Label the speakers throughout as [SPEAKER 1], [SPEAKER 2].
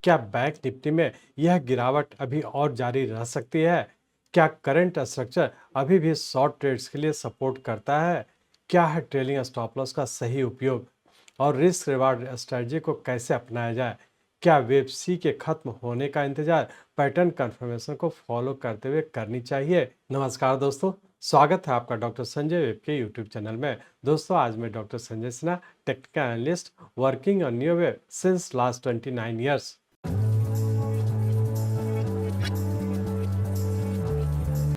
[SPEAKER 1] क्या bank Nifty में यह गिरावट अभी और जारी रह सकती है? क्या करंट स्ट्रक्चर अभी भी शॉर्ट ट्रेड्स के लिए सपोर्ट करता है? क्या है ट्रेलिंग स्टॉप लॉस का सही उपयोग और रिस्क रिवार्ड स्ट्रेटजी को कैसे अपनाया जाए? क्या वेब सी के खत्म होने का इंतजार पैटर्न कंफर्मेशन को फॉलो करते हुए करनी चाहिए? नमस्कार दोस्तों, स्वागत है आपका डॉक्टर संजय वेब के यूट्यूब चैनल में। दोस्तों, आज मैं doctor Sanjay Sinha, technical analyst working on new web since last 29 years.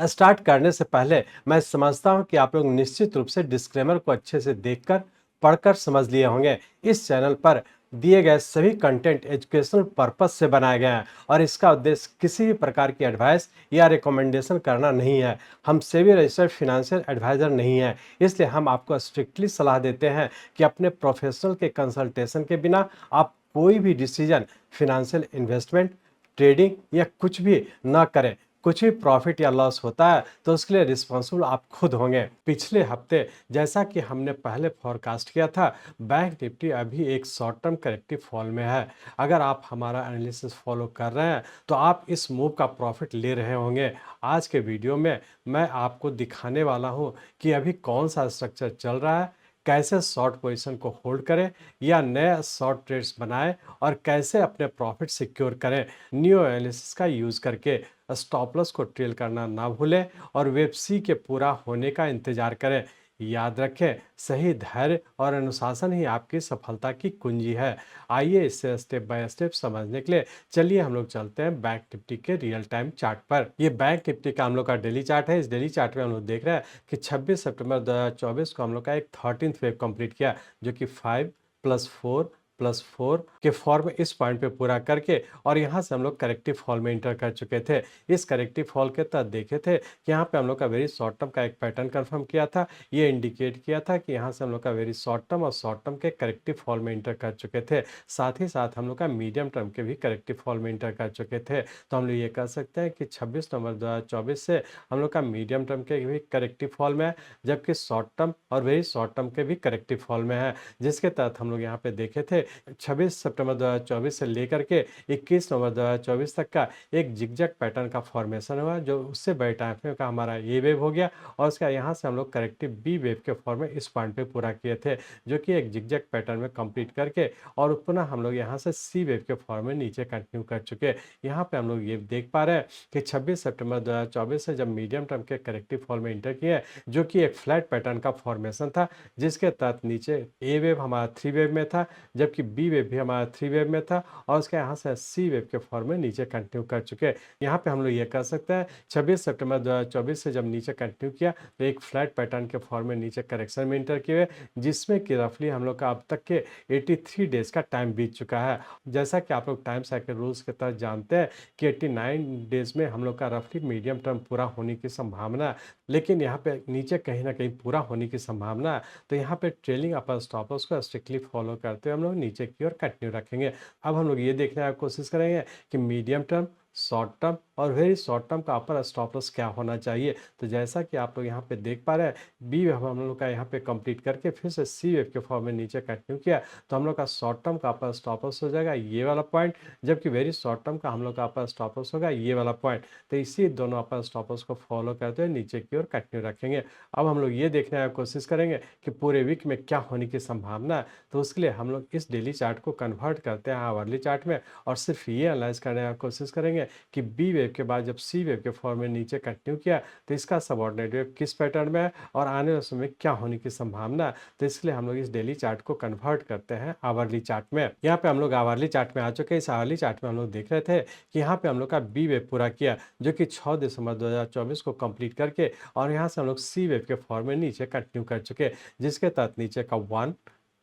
[SPEAKER 1] Start करने से पहले मैं समझता हूं कि आप लोग निश्चित रूप से डिस्क्लेमर को अच्छे से देखकर पढ़कर समझ लिए होंगे। इस चैनल पर दिए गए सभी कंटेंट एजुकेशनल पर्पस से बनाए गए हैं और इसका उद्देश्य किसी भी प्रकार की एडवाइस या रिकमेंडेशन करना नहीं है। हम सेबी रजिस्टर्ड फिनेंशियल एडवाइजर नहीं है, इसलिए हम आपको स्ट्रिक्टली सलाह देते हैं कि अपने प्रोफेशनल के कंसल्टेशन के बिना आप कोई भी डिसीजन फिनेंशियल इन्वेस्टमेंट, ट्रेडिंग या कुछ भी ना करें। कुछ भी प्रॉफिट या लॉस होता है तो उसके लिए रिस्पॉन्सिबल आप खुद होंगे। पिछले हफ्ते जैसा कि हमने पहले फॉरकास्ट किया था, बैंक निफ्टी अभी एक शॉर्ट टर्म करेक्टिव फॉल में है। अगर आप हमारा एनालिसिस फॉलो कर रहे हैं तो आप इस मूव का प्रॉफिट ले रहे होंगे। आज के वीडियो में मैं आपको दिखाने वाला हूं कि अभी कौन सा स्ट्रक्चर चल रहा है, कैसे शॉर्ट पोजीशन को होल्ड करें या नए शॉर्ट ट्रेड्स बनाएं और कैसे अपने प्रॉफिट सिक्योर करें। न्यू एनालिसिस का यूज करके स्टॉप लॉस को ट्रेल करना ना भूलें और वेब सी के पूरा होने का इंतजार करें। याद रखें, सही धैर्य और अनुशासन ही आपकी सफलता की कुंजी है। आइए इसे स्टेप बाय स्टेप समझने के लिए चलिए हम लोग चलते हैं बैंक निफ्टी के रियल टाइम चार्ट पर। ये बैंक निफ्टी का हम लोग का डेली चार्ट है। इस डेली चार्ट में हम लोग देख रहे हैं कि 26 सितंबर 2024 को हम लोग का एक 13th वेव कंप्लीट किया, जो कि 5+4+4 के फॉर्म में इस पॉइंट पे पूरा करके और यहाँ से हम लोग करेक्टिव फॉल में इंटर कर चुके थे। इस करेक्टिव फॉल के तहत देखे थे कि यहाँ पे हम लोग का वेरी शॉर्ट टर्म का एक पैटर्न कंफर्म किया था। ये इंडिकेट किया था कि यहाँ से हम लोग का वेरी शॉर्ट टर्म और शॉर्ट टर्म के करेक्टिव फॉल में इंटर कर चुके थे। साथ ही साथ हम लोग का मीडियम टर्म के भी करेक्टिव फॉल में इंटर कर चुके थे। तो हम लोग ये कह सकते हैं कि 26 नवंबर 2024 से हम लोग का मीडियम टर्म के भी करेक्टिव फॉल में है, जबकि शॉर्ट टर्म और वेरी शॉर्ट टर्म के भी करेक्टिव फॉल में है। जिसके तहत हम लोग यहाँ पे देखे थे 26 सितंबर 2024 से लेकर के 21 नवंबर 2024 तक का एक जिगजैग पैटर्न का फॉर्मेशन हुआ, जो उससे बड़े टाइम फ्रेम का हमारा ए वेव हो गया और उसका यहाँ से हम लोग करेक्टिव बी वेव के फॉर्म में इस पॉइंट पे पूरा किए थे, जो कि एक जिगजैग पैटर्न में कंप्लीट करके और पुनः हम लोग यहाँ से सी वेव के फॉर्म में नीचे कंटिन्यू कर चुके। यहाँ पे हम लोग ये देख पा रहे हैं कि 26 सितंबर 2024 से जब मीडियम टर्म के करेक्टिव फॉल में इंटर किए, जो कि एक फ्लैट पैटर्न का फॉर्मेशन था, जिसके तहत नीचे ए वेव हमारा 3 वेव में था, जबकि बी वेव भी हमारा 3 वेव में था और उसके यहाँ से सी वेव के फॉर्म में नीचे कंटिन्यू कर चुके। यहाँ पे हम लोग ये कर सकते हैं 26 सितंबर 2024 से जब नीचे कंटिन्यू किया तो एक फ्लैट पैटर्न के फॉर्म में नीचे करेक्शन में इंटर किए, जिसमें कि रफली हम लोग का अब तक के 83 डेज का टाइम बीत चुका है। जैसा कि आप लोग टाइम साइकिल रूल्स के तहत जानते हैं कि 89 डेज में हम लोग का रफली मीडियम टर्म पूरा होने की संभावना, लेकिन यहाँ पे नीचे कहीं ना कहीं पूरा होने की संभावना है। तो यहाँ पे ट्रेलिंग अपर स्टॉप लॉस को स्ट्रिक्टली फॉलो करते हुए हम लोग नीचे की ओर कंटिन्यू रखेंगे। अब हम लोग ये देखने की कोशिश करेंगे कि मीडियम टर्म, शॉर्ट टर्म और वेरी शॉर्ट टर्म का अपर स्टॉप लॉस क्या होना चाहिए। तो जैसा कि आप लोग यहाँ पे देख पा रहे हैं, बी वेव हम लोग का यहाँ पे कंप्लीट करके फिर से सी वेव के फॉर्म में नीचे कंटिन्यू किया, तो हम लोग का शॉर्ट टर्म का अपर स्टॉप लॉस हो जाएगा ये वाला पॉइंट, जबकि वेरी शॉर्ट टर्म का हम लोग का अपर स्टॉप लॉस होगा ये वाला पॉइंट। तो इसी दोनों अपर स्टॉप लॉस को फॉलो करते हुए नीचे की ओर कंटिन्यू रखेंगे। अब हम लोग ये देखने की कोशिश करेंगे कि पूरे वीक में क्या होने की संभावना है। तो उसके लिए हम लोग इस डेली चार्ट को कन्वर्ट करते हैं आवरली चार्ट में और सिर्फ ये एनालाइज करने की कोशिश करेंगे कि बी वेव के बाद जब सी वेव के फॉर्म में नीचे कंटिन्यू किया तो इसका सबऑर्डिनेट वेव किस पैटर्न में है और आने वाले समय में क्या होने की संभावना है। तो इसलिए हम लोग इस डेली चार्ट को कन्वर्ट करते हैं आवरली चार्ट में। यहाँ पे हम लोग आवरली चार्ट में आ चुके हैं। इस आवरली चार्ट में हम लोग देख रहे थे कि यहाँ पे हम लोग का बी वेव पूरा किया, जो कि 6 दिसंबर 2024 को कंप्लीट करके और यहाँ से हम लोग सी वेव के फॉर्म में नीचे कंटिन्यू कर चुके, जिसके तहत नीचे का 1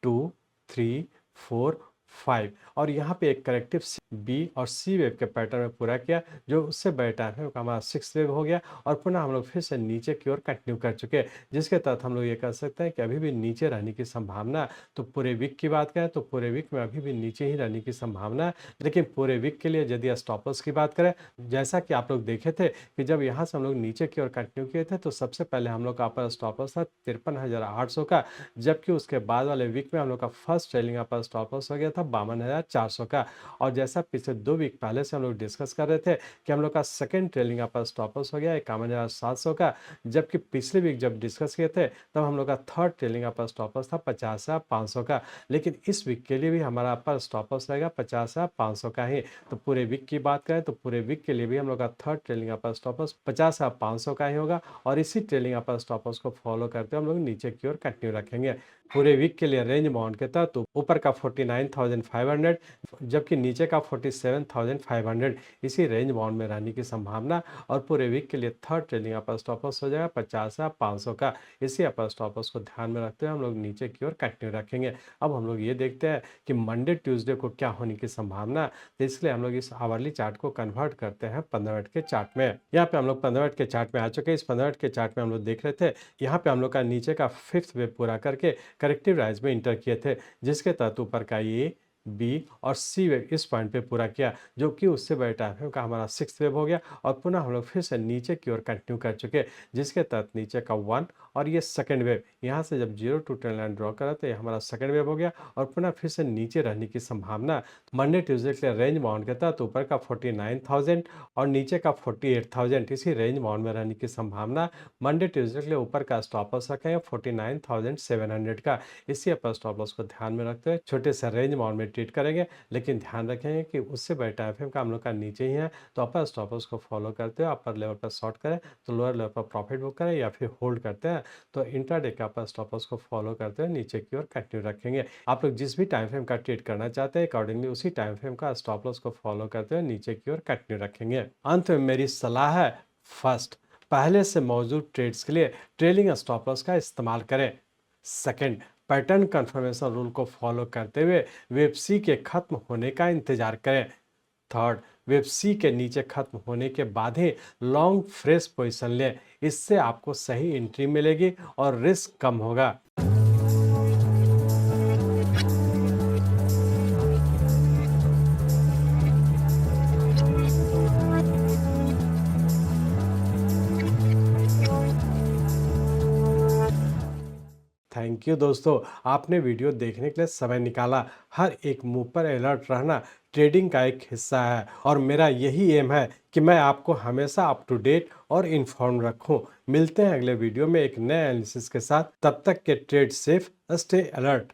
[SPEAKER 1] 2 3 4 5 और यहाँ पे एक करेक्टिव बी और सी वेव के पैटर्न में पूरा किया, जो उससे बड़े टाइम है हमारा 6 वेव हो गया और पुनः हम लोग फिर से नीचे की ओर कंटिन्यू कर चुके, जिसके तहत हम लोग ये कह सकते हैं कि अभी भी नीचे रहने की संभावना। तो पूरे वीक की बात करें तो पूरे वीक में अभी भी नीचे ही रहने की संभावना है, लेकिन पूरे वीक के लिए यदि स्टॉप लॉस की बात करें, जैसा कि आप लोग देखे थे कि जब यहाँ से हम लोग नीचे की ओर कंटिन्यू किए थे तो सबसे पहले हम लोग का अपर स्टॉप लॉस था 53,800 का, जबकि उसके बाद वाले वीक में हम लोग का फर्स्ट ट्रेलिंग अपर स्टॉप लॉस हो गया था 52,400 का। और जैसा पिछले 2 वीक पहले से हम लोग डिस्कस कर रहे थे कि हम लोग का सेकंड ट्रेलिंग अपर स्टॉप लॉस हो गया 51,700 का, जबकि पिछले वीक जब डिस्कस किए थे तब हम लोग का थर्ड ट्रेलिंग अपर स्टॉप लॉस था 50,500 का। लेकिन इस वीक के लिए भी हमारा अपर स्टॉप लॉस रहेगा 50,500 का ही। तो पूरे वीक की बात करें तो पूरे वीक के लिए भी हम लोग का थर्ड ट्रेलिंग अपर स्टॉप लॉस 50,500 का ही होगा और इसी ट्रेलिंग अपर स्टॉप लॉस को फॉलो करते हुए हम लोग नीचे की ओर कंटिन्यू रखेंगे। पूरे वीक के लिए रेंज बाउंड के तहत ऊपर का 49,500 जबकि नीचे का 47,500 इसी रेंज बाउंड में रहने की संभावना और पूरे वीक के लिए थर्ड ट्रेलिंग अपर स्टॉप लॉस हो जाएगा 50,500 का। इसी अपर स्टॉप लॉस को ध्यान में रखते हुए हम लोग नीचे की ओर कंटिन्यू रखेंगे। अब हम लोग ये देखते हैं कि मंडे ट्यूसडे को क्या होने की संभावना, तो इसलिए हम लोग इस आवरली चार्ट को कन्वर्ट करते हैं 15 मिनट के चार्ट में। यहाँ पे हम लोग 15 मिनट के चार्ट में आ चुके हैं। इस 15 मिनट के चार्ट में हम लोग देख रहे थे, यहाँ पे हम लोग का नीचे का 5th वेव पूरा करके करेक्टिव राइज में इंटर किए थे, जिसके तहत ऊपर का ए बी और सी वेव इस पॉइंट पे पूरा किया, जो कि उससे बड़े टाइम फ्रेम का हमारा 6th वेव हो गया और पुनः हम लोग फिर से नीचे की ओर कंटिन्यू कर चुके, जिसके तहत नीचे का 1 और ये सेकंड वेव यहाँ से जब 0 टू ट्रेंड लाइन ड्रॉ करा तो ये हमारा सेकंड वेव हो गया और पुनः फिर से नीचे रहने की संभावना। मंडे ट्यूसडे के लिए रेंज बाउंड के तहत ऊपर का 49,000 और नीचे का 48,000 इसी रेंज बाउंड में रहने की संभावना। मंडे ट्यूसडे के लिए ऊपर का स्टॉप लॉस रखें 49,700 का। इसी अपर स्टॉप लॉस को ध्यान में रखते हुए छोटे से रेंज बाउंड में ट्रीट करेंगे, लेकिन ध्यान रखेंगे कि उससे बड़े टाइम फ्रेम का हम लोग का नीचे ही है, तो अपर स्टॉप लॉस को फॉलो करते हुए अपर लेवल पर शॉर्ट करें तो लोअर लेवल पर प्रॉफिट बुक करें या फिर होल्ड करते हैं तो इंट्राडे का अपर स्टॉप लॉस को फॉलो करते हुए नीचे की ओर कंटिन्यू रखेंगे। आप लोग जिस भी टाइम फ्रेम का ट्रेड करना चाहते हैं अकॉर्डिंगली उसी टाइम फ्रेम का स्टॉप लॉस को फॉलो करते हुए नीचे की ओर कंटिन्यू रखेंगे। अंत में मेरी सलाह है, फर्स्ट, पहले से मौजूद ट्रेड्स के लिए ट्रेलिंग स्टॉप लॉस का इस्तेमाल करें। सेकंड, पैटर्न कंफर्मेशन रूल को फॉलो करते हुए वेब सी के खत्म होने का इंतजार करें। थर्ड, वेब सी के नीचे खत्म होने के बाद ही लॉन्ग फ्रेश पोजीशन लें, इससे आपको सही एंट्री मिलेगी और रिस्क कम होगा। थैंक यू दोस्तों, आपने वीडियो देखने के लिए समय निकाला। हर एक मूव पर अलर्ट रहना ट्रेडिंग का एक हिस्सा है और मेरा यही एम है कि मैं आपको हमेशा अप टू डेट और इन्फॉर्म रखूं। मिलते हैं अगले वीडियो में एक नए एनालिसिस के साथ, तब तक के ट्रेड सेफ, स्टे अलर्ट।